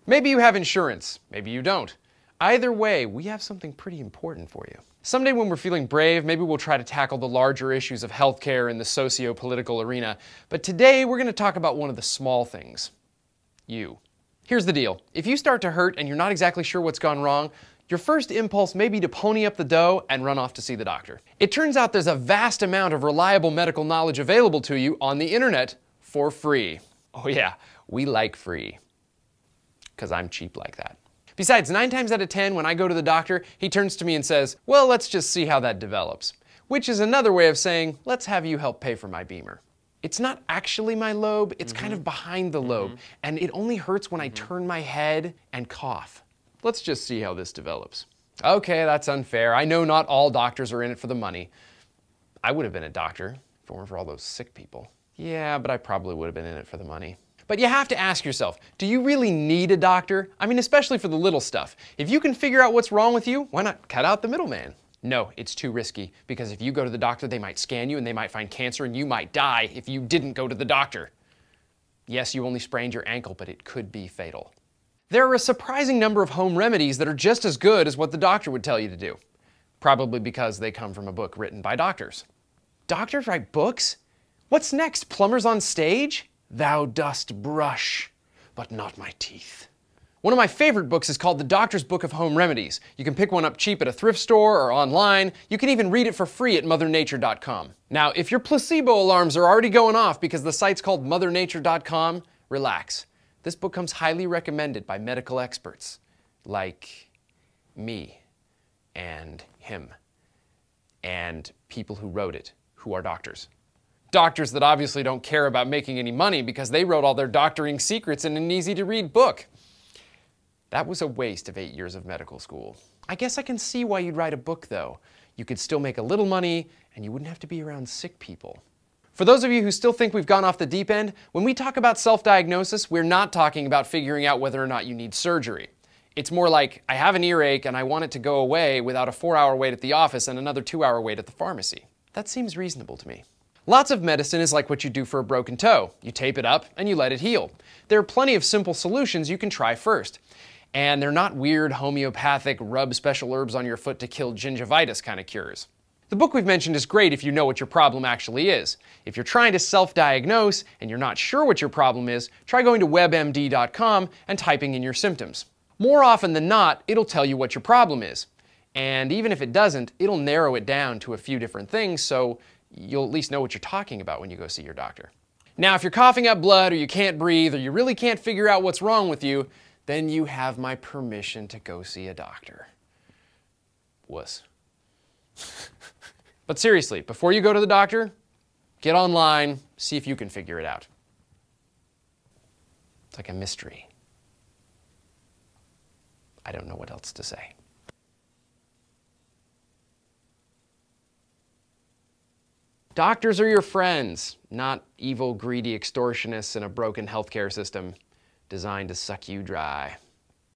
Maybe you have insurance, maybe you don't. Either way, we have something pretty important for you. Someday when we're feeling brave, maybe we'll try to tackle the larger issues of healthcare in the socio-political arena. But today, we're going to talk about one of the small things. You. Here's the deal. If you start to hurt and you're not exactly sure what's gone wrong, your first impulse may be to pony up the dough and run off to see the doctor. It turns out there's a vast amount of reliable medical knowledge available to you on the internet for free. Oh yeah, we like free. Because I'm cheap like that. Besides, 9 times out of 10, when I go to the doctor, he turns to me and says, well, let's just see how that develops. Which is another way of saying, let's have you help pay for my Beamer. It's not actually my lobe, it's kind of behind the lobe, and it only hurts when I turn my head and cough. Let's just see how this develops. Okay, that's unfair. I know not all doctors are in it for the money. I would have been a doctor if it weren't for all those sick people. Yeah, but I probably would have been in it for the money. But you have to ask yourself, do you really need a doctor? I mean, especially for the little stuff. If you can figure out what's wrong with you, why not cut out the middleman? No, it's too risky, because if you go to the doctor, they might scan you and they might find cancer and you might die if you didn't go to the doctor. Yes, you only sprained your ankle, but it could be fatal. There are a surprising number of home remedies that are just as good as what the doctor would tell you to do. Probably because they come from a book written by doctors. Doctors write books? What's next, Plumbers on Stage? Thou dost brush, but not my teeth. One of my favorite books is called The Doctor's Book of Home Remedies. You can pick one up cheap at a thrift store or online. You can even read it for free at mothernature.com. Now, if your placebo alarms are already going off because the site's called mothernature.com, relax. This book comes highly recommended by medical experts like me and him and people who wrote it, who are doctors. Doctors that obviously don't care about making any money because they wrote all their doctoring secrets in an easy-to-read book. That was a waste of 8 years of medical school. I guess I can see why you'd write a book, though. You could still make a little money, and you wouldn't have to be around sick people. For those of you who still think we've gone off the deep end, when we talk about self-diagnosis, we're not talking about figuring out whether or not you need surgery. It's more like, I have an earache and I want it to go away without a 4-hour wait at the office and another 2-hour wait at the pharmacy. That seems reasonable to me. Lots of medicine is like what you do for a broken toe. You tape it up and you let it heal. There are plenty of simple solutions you can try first. And they're not weird homeopathic rub special herbs on your foot to kill gingivitis kind of cures. The book we've mentioned is great if you know what your problem actually is. If you're trying to self-diagnose and you're not sure what your problem is, try going to WebMD.com and typing in your symptoms. More often than not, it'll tell you what your problem is. And even if it doesn't, it'll narrow it down to a few different things, so you'll at least know what you're talking about when you go see your doctor. Now, if you're coughing up blood or you can't breathe or you really can't figure out what's wrong with you, then you have my permission to go see a doctor. Wuss. But seriously, before you go to the doctor, get online, see if you can figure it out. It's like a mystery. I don't know what else to say. Doctors are your friends, not evil, greedy extortionists in a broken healthcare system designed to suck you dry.